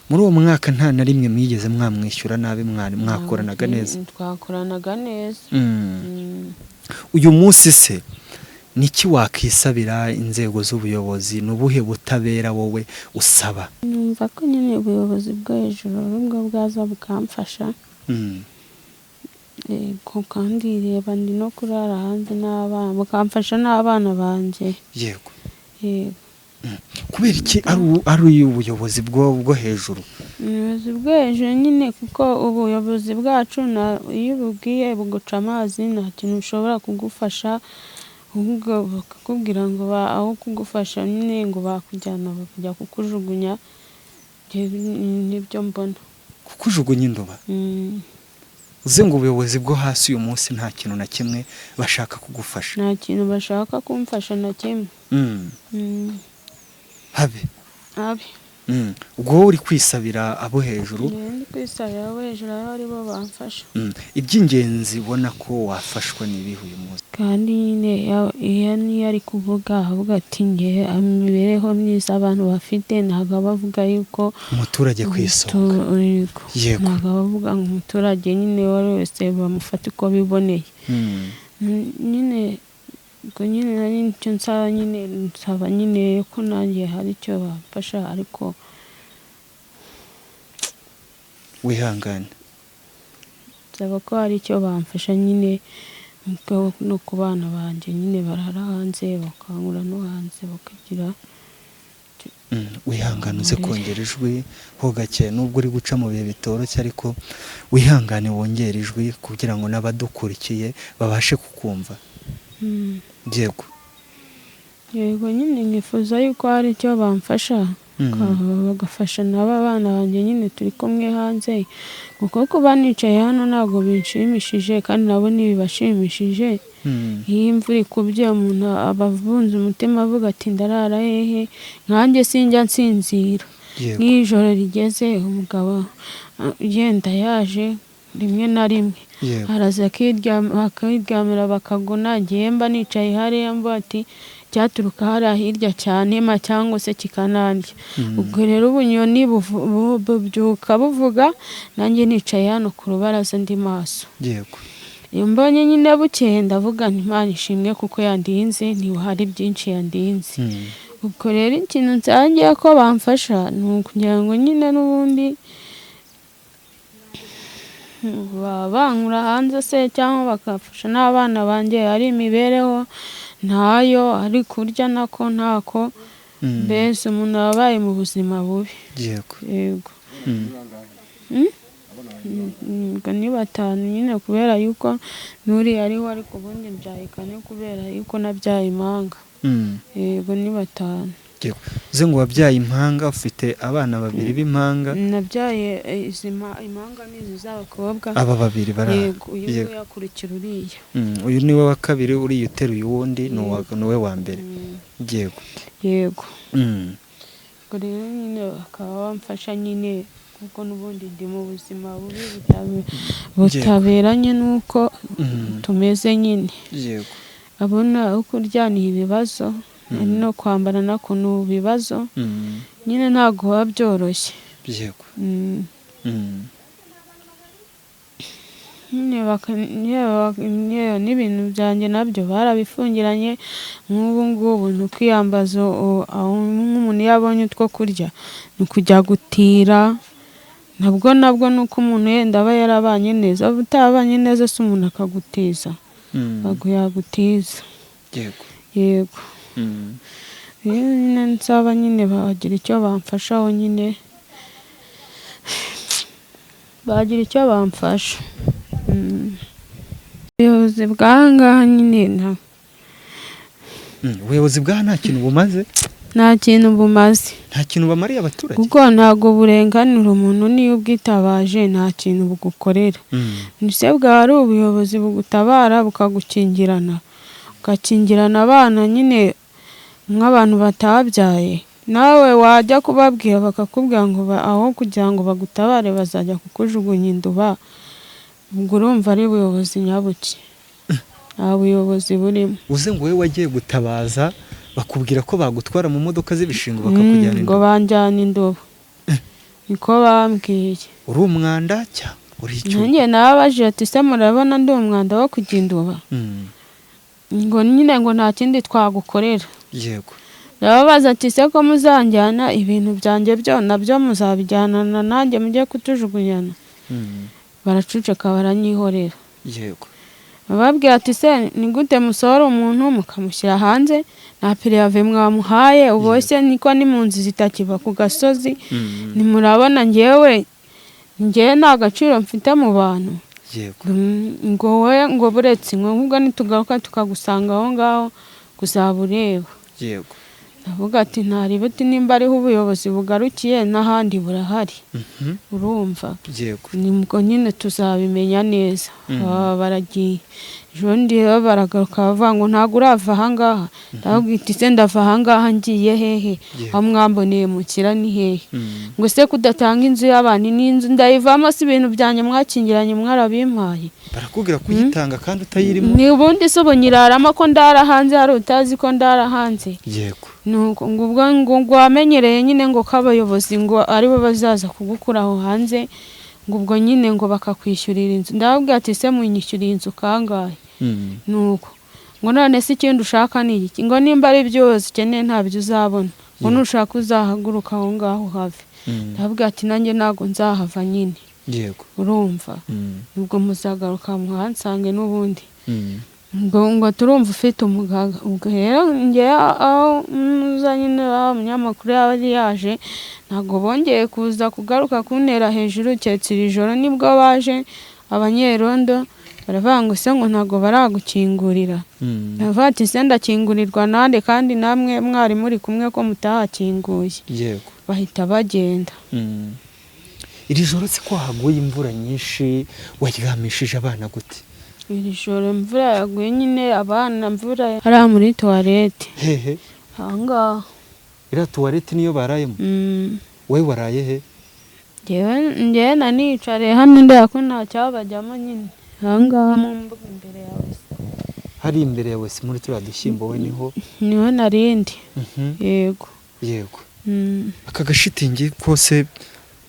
muri uwo mwaka nta na rimwe mwigeze mwamwishyura nabi mwari mwakoranaga neza twakoranaga neza uyu munsi se niki wakisabira inzego z'ubuyobozi n'ubuhe butabera wowe usaba numva ko nyine ubuyobozi bwo hejuru nubwo bwaza bukamfasha kandi reba ndi no kurara hanze n'abana bukamfasha n'abana banjye yego kubera iki ari ubuyobozi bwo hejuru ubuyobozi bwo hejuru nyine kuko ubuyobozi bwacu iyo ububwiye buguca amazi nta kintu ushobora kugufasha ahubwo bakakubwira ngo aho kugufasha nyine ngo bakujyana bakajya kukujugunya nibyo mbona kukujugunya indoba uze ngo ubuyobozi bwo hasi uyu munsi nta kintu na kimwe bashaka kugufasha nta kintu bashaka kumfasha na kimwe habe ubwo uri kwisabira abo hejuru ndi kwisabira abo hejuru aho ari bo bamfasha iby'ingenzi ubona ko wafashwa n'ibihe uyu munsi kandi nyine iyo niyo ari kuvuga avuga ati nge imibereho myiza abantu bafite ntabwo bavuga yuko umuturage ku isonga yego ntabwo bavuga ngo umuturage nyine wari wese bamufata uko biboneye nyine ubwo nyine nari nicyo nsaba nyine ko nanjye hari icyo bamfasha ariko wihangane nsaba ko hari icyo bamfasha nyine no ku bana banjye nyine barara hanze bakangura no hanze bakagira wihangane uze kongera ijwi ho gake nubwo uri guca mu bihe bitoroshye ariko wihangane wongera ijwi kugira ngo n'abadukurikiye babashe kukumva. Yego nyine nifuza yuko hari icyo bamfasha bagafasha n'aba bana banjye nyine turi kumwe hanze kuko kuba nicaye hano ntabwo binshimishije kandi nabo ntibibashimishije. Iyo imvura ikubye umuntu aba avunze umutima avuga ati ndarara hehe, nkanjye sinjya nsinzira. N'ijoro rigeze umugabo ugenda yaje rimwe na rimwe araza akiryamira bakagona, ngiye mba nicaye hariya mvuga ati cyaturuka hariya hirya cyane cyangwa se kikanandya. Ubwo rero ubunyoni bubyuka buvuga nanjye nicaye hano ku rubaraza ndi maso. Iyo mbonye nyine bukeye ndavuga nti Imana ishimwe kuko yandinze, hari byinshi yandinze. Ubwo rero ikintu nsangiye ko bamfasha ni ukugira ngo nyine n'ubundi bankura hanze se cyangwa bakafasha n'abana banjye, ari imibereho ntayo, ari kurya nako ntako, mbese umuntu yabaye mu buzima bubi. Yego ni batanu nyine kubera yuko n'uriya ariho ariko ubundi mbyaye kane kubera yuko nabyaye impanga. Yego ni batanu. Uze ngo wabyaye impanga, ufite abana babiri b'impanga? Nabyaye impanga n'izi z'abakobwa. Aba babiri Yego uyu niwe yakurikira uriya. Uyu niwe wa kabiri, uriya uteruye uwundi ni we wa mbere. Yego ubwo rero nyine bakaba bamfasha nyine kuko n'ubundi ndi mu buzima bubi butaberanye n'uko tumeze nyine. Abona uko kurya ni ibibazo, no kwambara nako ni ibibazo nyine ntabwo biba byoroshye. N'ibintu byanjye nabyo barabifungiranye. Nk'ubu ngubu ni ukwiyambaza, nk'umuntu iyo abonye utwo kurya ni ukujya gutira. Nabwo ni uko umuntu yenda aba yarabanye neza, utabanye neza se umuntu akagutiza ntabwo yagutiza. Yego nyine nsaba nyine bagira icyo bamfashaho, nyine bagira icyo bamfasha. Ubuyobozi bw'aha ngaha nyine ubuyobozi bw'aha nta kintu bumaze? Nta kintu bumaze. Nta kintu bamariye abaturage? Kuko ntabwo burenganira umuntu niyo ubwitabaje nta kintu bugukorera. Nise bwaba ari ubuyobozi bugutabara bukagukingirana, ukakingirana abana nyine nk'abantu batabyaye, nawe wajya kubabwira bakakubwira ngo aho kugira ngo bagutabare bazajya kukujugunya induba. Ubwo urumva ari ubuyobozi nyabuki, nta buyobozi burimo. Uze ngo wowe wagiye gutabaza bakubwira ko bagutwara mu modoka z'ibishingo bakakujyana ngo banjyana indobo, niko bambwiye. Uri umwanda cyangwa uri icyo? Nanjye nababajije ati se murabona ndi umwanda wo kujya induba? Ngo nyine ngo nta kindi twagukorera. Ndababaza ati se ko muzanjyana ibintu byanjye byo nabyo muzabijyanana nanjye mujye kutujugunyana? Baracuceka baranyihorera. Bababwira ati se ni gute musohora umuntu mukamushyira hanze nta piriyave mwamuhaye? Ubose niko n'impunzi zitakiva ku gasozi. Nimurabona njyewe nta gaciro mfite mu bantu? Ngo wowe ngo buretse ngo nitugaruka tukagusanga aho ngaho kuzaba ureba. Ndavuga ati ntaributi nimba ariho ubuyobozi bugarukiye n'ahandi burahari. Urumva nibwo nyine tuzabimenya neza. Baragiye ejo ndi baragaruka bavuga ngo ntabwo urava aha ngaha. Ndavuga iti se ndava aha ngaha ngiye hehe? Aho mwamboneye mukira ni hehe? Ngo se kudatanga inzu y'abantu n'inzu ndayivamo si ibintu byanjye mwakingiranye mwarabimpaye? Barakubwira kuyitanga kandi utayirimo? Ni ubundi se ubu nyiraramo ko ndara hanze hari utazi ko ndara hanze? Nuko ngo wamenyereye nyine ngo ko abayobozi ngo aribo bazaza kugukura aho hanze, ngo ubwo nyine ngo bakakwishyurira inzu. Ndababwira ati se munyishyuriye inzu kangahe? Nuko ngo none se ikindi ushaka ni iki? Ngo nimba ari byose ukeneye ntabyo uzabona, ngo nushaka uzahaguruka aho ngaho have. Ndababwira ati nanjye ntabwo nzahava nyine. Urumva ubwo muzagaruka muhansange n'ubundi ngo turumva ufite umugaga. Ubwo rero njye aho muza nyine umunyamakuru yari yaje ntabwo bongeye kuza kugaruka kuntera hejuru, keretse iri joro nibwo baje abanyerondo baravuga ngo se ngo ntabwo baragukingurira. Baravuga ati se ndakingurirwa nande kandi namwe mwari muri kumwe ko mutahakinguye. Yego. Bahita bagenda. Iri joro se ko haguye imvura nyinshi waryamishije abana gute? Iri joro imvura yaguye nyine abana mvura hariya muri tuwarete. Hehe. Ahangaha. Iriya tuwarete niyo barayemo? Wowe waraye he? Njyewe nanicariye hano ndeba ko nta cyabajyamo nyine. Ahangaha mu mbuga imbere yawe. Hari imbere yawe si muri turiya dushyimbo we niho? Niho narindi. Yego. Yego. Aka gashitingi kose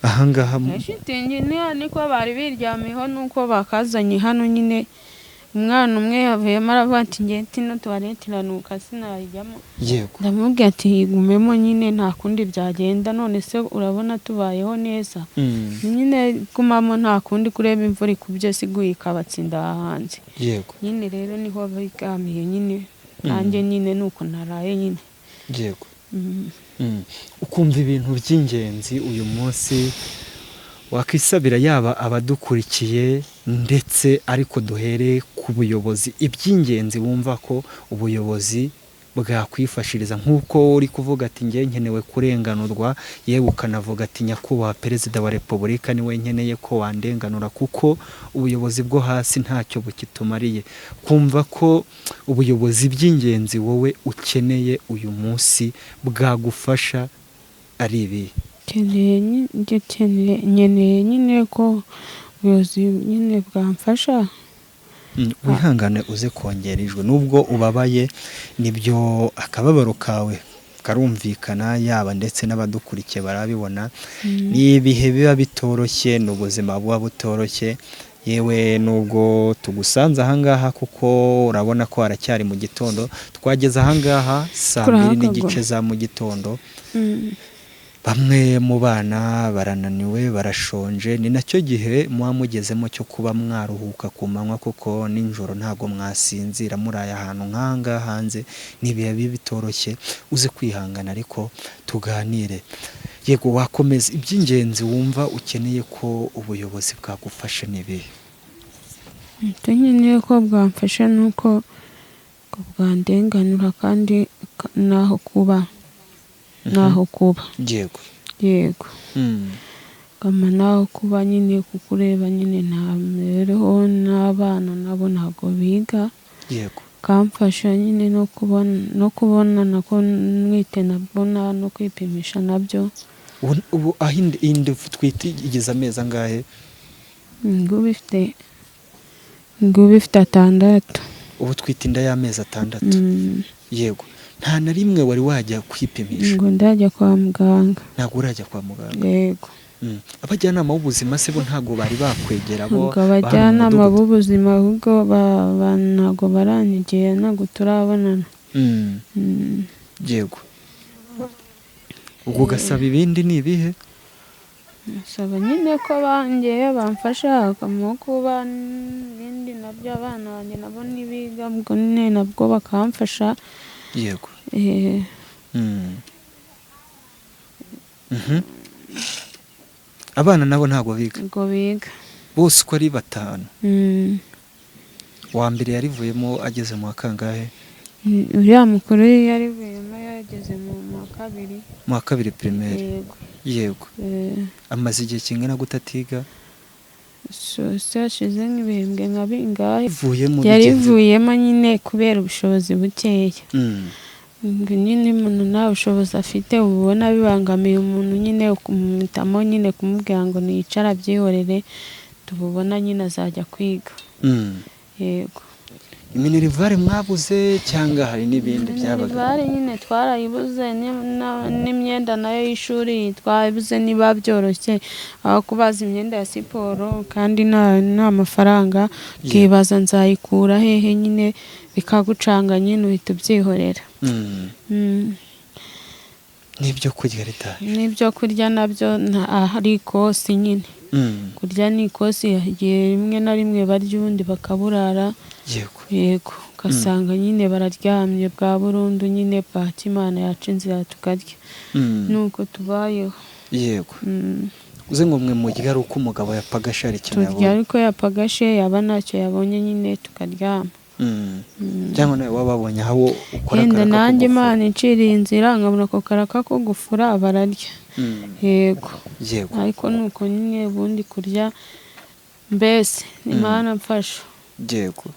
ahangaha gashitingi niko bari biryamiyeho nuko bakazanye hano nyine. Umwana umwe yavuyemo aravuga ati ngiye tino tuwarete iranuka sinayijyamo. Yego. Ndamubwira ati yigumemo nyine nta kundi byagenda, none se urabona tubayeho neza. Nyine kumamo nta kundi kureba imvura ikubye siguye ikabatsinda hanze. Yego. Nyine rero niho bigamiye nyine nanjye nyine nuko naraye nyine. Yego. Ukumva ibintu by'ingenzi uyu munsi wakisabira yaba abadukurikiye ndetse ariko duhere ku buyobozi, iby'ingenzi wumva ko ubuyobozi bwakwifashiriza nk'uko uri kuvuga ati ngiye nkenewe kurenganurwa, yewe ukanavuga ati nyakubahwa perezida wa repubulika niwe nkeneye ko wandenganura kuko ubuyobozi bwo hasi ntacyo bukitumariye. Kumva ko ubuyobozi by'ingenzi wowe ukeneye uyu munsi bwagufasha ari ibi? Nkeneye nyine ko ubuyobozi nyine bwamfasha. Wihangane uze kongera ijwi nubwo ubabaye, nibyo akababaro kawe karumvikana yaba ndetse n'abadukurikiye barabibona. Ni ibihe biba bitoroshye, n'ubuzima buba butoroshye, yewe nubwo tugusanze ahangaha kuko urabona ko haracyari mu gitondo, twageze ahangaha 2:30 za mu gitondo. Bamwe mu bana barananiwe barashonje, ni nacyo gihe muba mugezemo cyo kuba mwaruhuka ku manywa kuko ninjoro ntabwo mwasinzira muri ahantu nk'ahangaha hanze. Nibihe bitoroshye, uze kwihangana ariko tuganire. Yego, wakomeza iby'ingenzi wumva ukeneye ko ubuyobozi bwagufasha nibihe? Nkeneye ko bwamfasha nuko bwandenganura kandi naho kuba. Yego. Yego. Kama naho kuba nyine kukureba nyine nta mibereho n'abana nabo ntabwo biga. Yego. Kamfasha nyine no kubona nako mwite nabona no kwipimisha nabyo. Ubu ahinde twite igeze amezi angahe? Ngubu ifite 6. Ubu twite inda y'amezi 6. Yego. Nta na rimwe wari wajya kwipimisha? Ngo ndajya kwa muganga. Ntabwo urajya kwa muganga? Yego. Abajyanama b'ubuzima se bo ntabwo bari bakwegera bo? Abajyanama b'ubuzima ahubwo ntabwo baranyegera, ntabwo turabonana. Yego. Ubwo ugasaba ibindi ni ibihe? Nsaba nyine ko bangeye bamfasha mu kuba ibindi nabyo abana banjye nabo nibiga ubwo nyine nabwo bakamfasha. Yego. Abana nabo ntabwo biga? Ngo biga. Bose uko ari 5? Wa mbere yarivuyemo ageze mu kangahe? Uriya mukuru yarivuyemo yageze mu wa 2. Mu wa 2 primaire? Yego. Yego. Amaze igihe kingana gute atiga? Hashize nk'ibihembwe nka bingahe. Yarivuyemo nyine kubera ubushobozi bukeya. Nyine umuntu nta bushobozi afite ubona bibangamiye umuntu nyine ukumutamo nyine kumubwira ngo nicara byihorere tububona nyine azajya kwiga. Yego. Minerivare mwabuze cyangwa hari n'ibindi byabaga? Minerivare nyine twarayibuze n'imyenda nayo y'ishuri twayibuze, niba byoroshye aho kubaza imyenda ya siporo kandi nta mafaranga ukibaza nzayikura hehe, nyine bikagucanga nyine uhita ubyihorera. n'ibyo kurya ritari n'ibyo kurya nabyo ari ikosi nyine. Kurya ni ikosi, igihe rimwe na rimwe barya ubundi bakaburara. Yego ugasanga nyine bararyamye bwa burundu nyine bwaki Imana yacu inzira tukarya. Nuko tubayeho. Yego. Uze ngo mwe murya ari uko umugabo yapagashe ari ikintu yabonye. Turya ariko yapagashe yaba ntacyo yabonye nyine tukaryama. Cyangwa nawe wababonye aho ukora karaka. Nanjye Imana inciriye inzira nkabona ko karaka ko gufura bararya. Yego. Ariko nuko nyine ubundi kurya mbese Imana mfasha. Yego.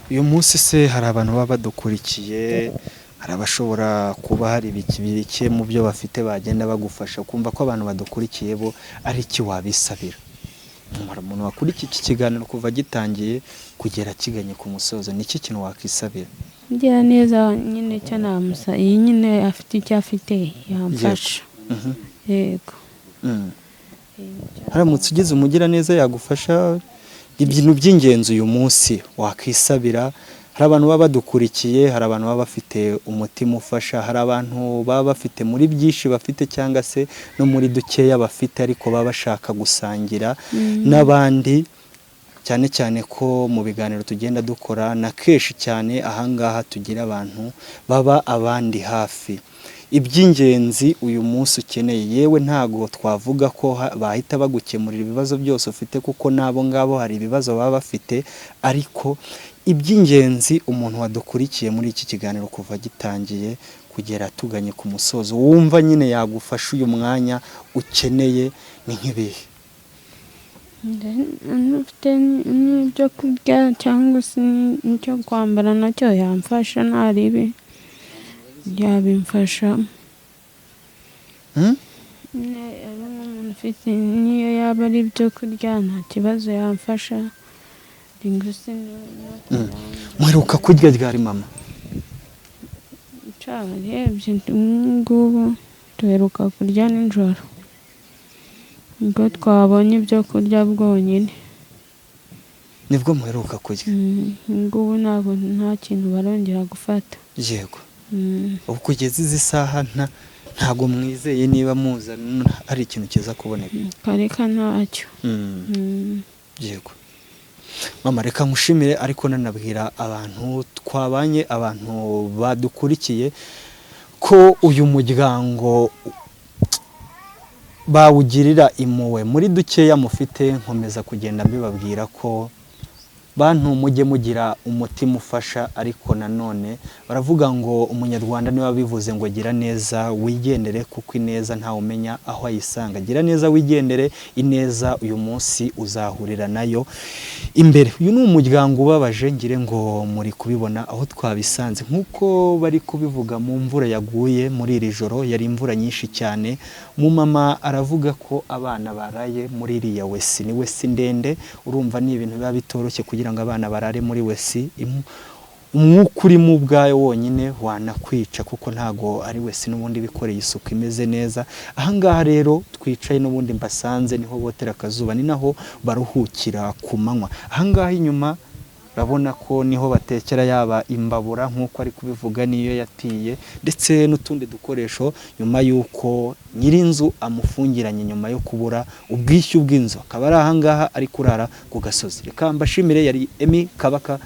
Uyu munsi se hari abantu baba badukurikiye, hari abashobora kuba hari bike mu byo bafite bagenda bagufasha, kumva ko abantu badukurikiye bo ari iki wabisabira? Umuntu wakurikiye iki kiganiro kuva gitangiye kugera kiganye ku musozo, ni iki kintu wakisabira? Ngira neza nyine cyo namusa, iyi nyine afite icyo afite yamfasha. Yego. Haramutse ugize umugira neza yagufasha ibintu by'ingenzi uyu munsi wakisabira. Hari abantu baba badukurikiye, hari abantu baba bafite umutima ufasha, hari abantu baba bafite muri byinshi bafite cyangwa se no muri dukeya bafite ariko baba bashaka gusangira n'abandi, cyane cyane ko mu biganiro tugenda dukora na kenshi cyane ahangaha tugira abantu baba abandi hafi. Iby'ingenzi uyu munsi ukeneye, yewe ntago twavuga ko bahita bagukemurira ibibazo byose ufite kuko nabo ngabo hari ibibazo baba bafite, ariko iby'ingenzi umuntu wadukurikiye muri iki kiganiro kuva gitangiye kugera tuganye ku musozo wumva nyine yagufasha uyu mwanya ukeneye ni nk'ibihe? Ufite n'ibyo kurya cyangwa se n'icyo kwambara nacyo yamfasha, ntaribi yabimfasha. Umuntu ufite niyo yaba ari ibyo kurya nta kibazo yamfasha. Muheruka kurya ryari mama? Ngubu duheruka kurya nijoro, ubwo twabonye ibyo kurya bwonyine nibwo muheruka kurya. Ngubu ntabwo nta kintu barongera gufata. Yego. Ubu kugeza izi saha ntago mwizeye niba muza ari ikintu kiza kuboneka? Kareka ntacyo. Yego. Mama reka nkushimire, ariko nanabwira abantu twabanye, abantu badukurikiye, ko uyu muryango bawugirira impuhwe muri dukeya mufite. Nkomeza kugenda mbibabwira ko bantu mujye mugira umutima ufasha, ariko nanone baravuga ngo umunyarwanda niba bivuze ngo gira neza wigendere, kuko ineza ntawe umenya aho ayisanga. Gira neza wigendere, ineza uyu munsi uzahurira nayo imbere. Uyu ni umuryango ubabaje, ngire ngo muri kubibona aho twabisanze nk'uko bari kubivuga. Mu mvura yaguye muri iri joro, yari imvura nyinshi cyane. Mama aravuga ko abana baraye muri iriya wesi, ni wesi ndende. Urumva ni ibintu biba bitoroshye kugira ngo abana barare muri wesi. Umwuka urimo ubwayo wonyine wanakwica, kuko ntago ari wesi n'ubundi bikoreye isuku imeze neza. Ahangaha rero twicaye n'ubundi mbasanze niho botera akazuba, ni naho baruhukira ku manywa. Ahangaha inyuma urabona ko niho batekera, yaba imbabura nk'uko ari kubivuga niyo yatiye, ndetse n'utundi dukoresho nyuma y'uko nyirinzu amufungiranye nyuma yo kubura ubwishyu bw'inzu. Akaba ari ahangaha ari kurara ku gasozi. Reka mbashimire, yari Emmy Kabaka.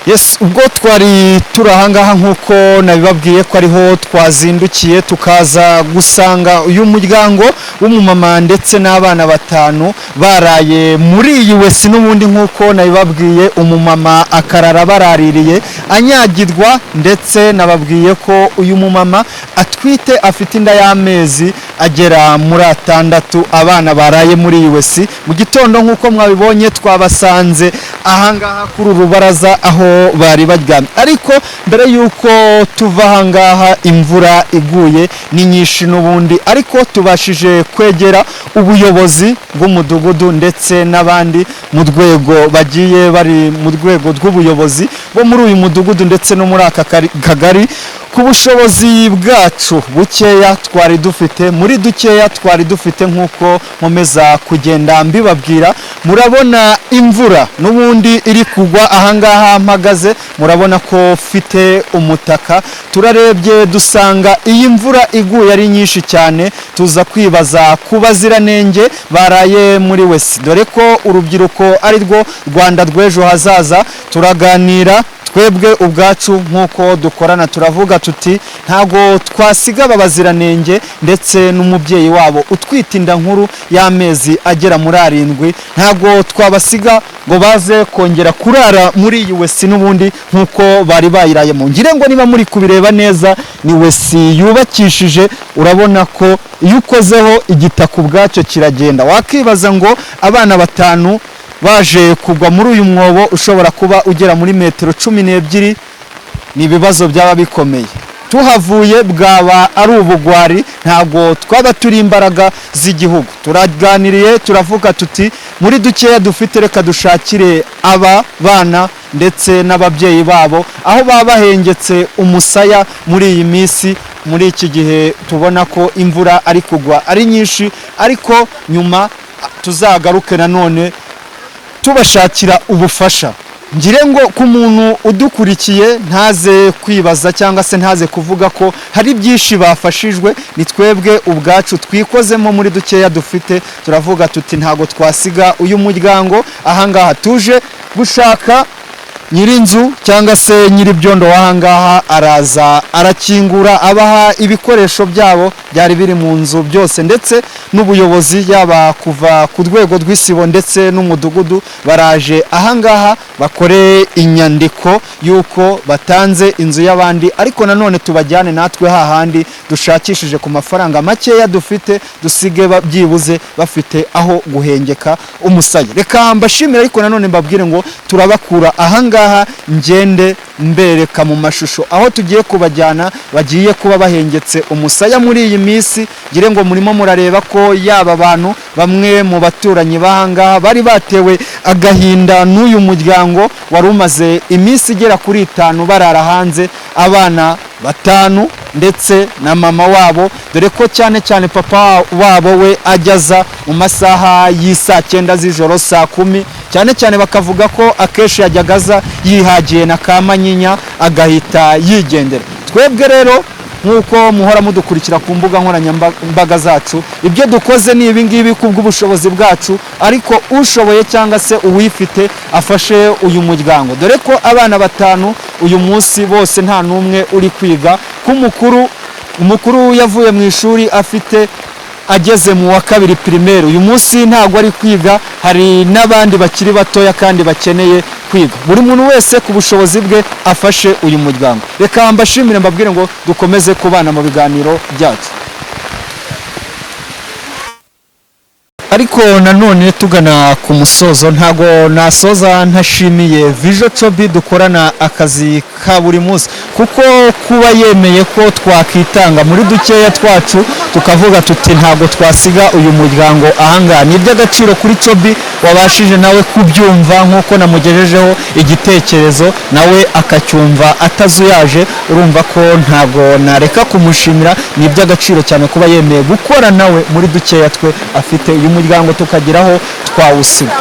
Yes, ubwo twari turi ahangaha nk'uko nabibabwiye ko ariho twazindukiye tukaza gusanga uyu muryango w'umumama ndetse n'abana batanu baraye muri iyi wesi n'ubundi nk'uko nabibabwiye. Umumama akarara baraririye anyagirwa, ndetse nababwiye ko uyu mumama atwite, afite inda y'amezi agera muri 6. Abana baraye muri iyi wesi. Mu gitondo nk'uko mwabibonye twabasanze ahangaha kuri urubaraza aho bari baryamye, ariko mbere yuko tuva ahangaha imvura iguye ni nyinshi n'ubundi, ariko tubashije kwegera ubuyobozi bw'umudugudu ndetse n'abandi mu rwego bagiye bari mu rwego rw'ubuyobozi bo muri uyu mudugudu ndetse no muri aka kagari. Ku bushobozi bwacu bukeya twari dufite, muri dukeya twari dufite nk'uko nkomeza kugenda mbibabwira, murabona imvura n'ubundi iri kugwa ahangaha mpagaze, murabona ko ufite umutaka. Turarebye dusanga iyi mvura iguye ari nyinshi cyane, tuza kwibaza ku baziranenge baraye muri wese, dore ko urubyiruko ari rwo Rwanda rw'ejo hazaza. Turaganira twebwe ubwacu nk'uko dukorana, turavuga tuti ntago twasiga abaziranenge ndetse n'umubyeyi wabo utwite inda nkuru y'amezi agera muri 7, ntago twabasiga ngo baze kongera kurara muri iyi wese n'ubundi nk'uko bari bayirayemo. Ngire ngo niba muri kubireba neza, ni wese yubakishije, urabona ko iyo ukozeho igitaka ubwacyo kiragenda. Wakibaza ngo abana 5 baje kugwa muri uyu mwobo ushobora kuba ugera muri metero 12, ni ibibazo byaba bikomeye. Tuhavuye bwaba ari ubugwari, ntabwo twaba turi imbaraga z'igihugu. Turaganiriye turavuga tuti muri dukeya dufite reka dushakire aba bana ndetse n'ababyeyi babo aho baba bahengetse umusaya muri iyi minsi, muri iki gihe tubona ko imvura ari kugwa ari nyinshi, ariko nyuma tuzagaruke nanone tubashakira ubufasha. Ngire ngo ku muntu udukurikiye ntaze kwibaza cyangwa se ntaze kuvuga ko hari byinshi bafashijwe, ni twebwe ubwacu twikozemo muri dukeya dufite. Turavuga tuti ntago twasiga uyu muryango ahangaha, tuje gushaka nyirinzu cyangwa se nyiribyondo wahangaha araza arakingura abaha ibikoresho byabo byari biri mu nzu byose, ndetse n'ubuyobozi yaba kuva ku rwego rw'isibo ndetse n'umudugudu baraje ahangaha bakore inyandiko yuko batanze inzu y'abandi, ariko nanone tubajyane natwe hahandi dushakishije ku mafaranga makeya dufite, dusige byibuze bafite aho guhengeka umusaya. Reka mbashimire, ariko nanone mbabwire ngo turabakura ahangaha ngende mbereka mu mashusho aho tugiye kubajyana, bagiye kuba bahengetse umusaya muri iyi minsi. Ngire ngo murimo murareba ko yaba abantu bamwe mu baturanyi bahangaha bari batewe agahinda n'uyu muryango wari umaze iminsi igera kuri 5 barara hanze, abana 5 ndetse na mama wabo, dore ko cyane cyane papa wabo we ajyaza mu masaha y'isa 9 z'ijoro, saa 10 cyane cyane bakavuga ko akeshi yajyagaza yihagiye na kamanyinya agahita yigendera. Twebwe rero nk'uko muhora mudukurikira ku mbuga nkoranyambaga zacu, ibyo dukoze ni ibingibi kubw'ubushobozi bwacu, ariko ushoboye cyangwa se uwifite afashe uyu muryango, dore ko abana 5 uyu munsi bose nta n'umwe uri kwiga. Umukuru yavuye mu ishuri afite ageze mu wa 2 primaire, uyu munsi ntago ari kwiga. Hari n'abandi bakiri batoya kandi bakeneye kwiga. Buri muntu wese ku bushobozi bwe afashe uyu muryango. Reka mbashimire, mbabwire ngo dukomeze kubana mu biganiro byacu. Ariko nanone tugana ku musozo, ntago nasoza ntashimiye Vision Chobi dukorana akazi ka buri munsi, kuko kuba yemeye ko twakitanga muri dukeya twacu tukavuga tuti ntago twasiga uyu muryango ahangaha, ni iby'agaciro kuri Chobi wabashije nawe kubyumva nk'uko namugejejeho igitekerezo nawe akacyumva atazuyaje. Urumva ko ntago nareka kumushimira, ni iby'agaciro cyane kuba yemeye gukora nawe muri dukeya twe afite uyu muryango tukageraho twawusiga.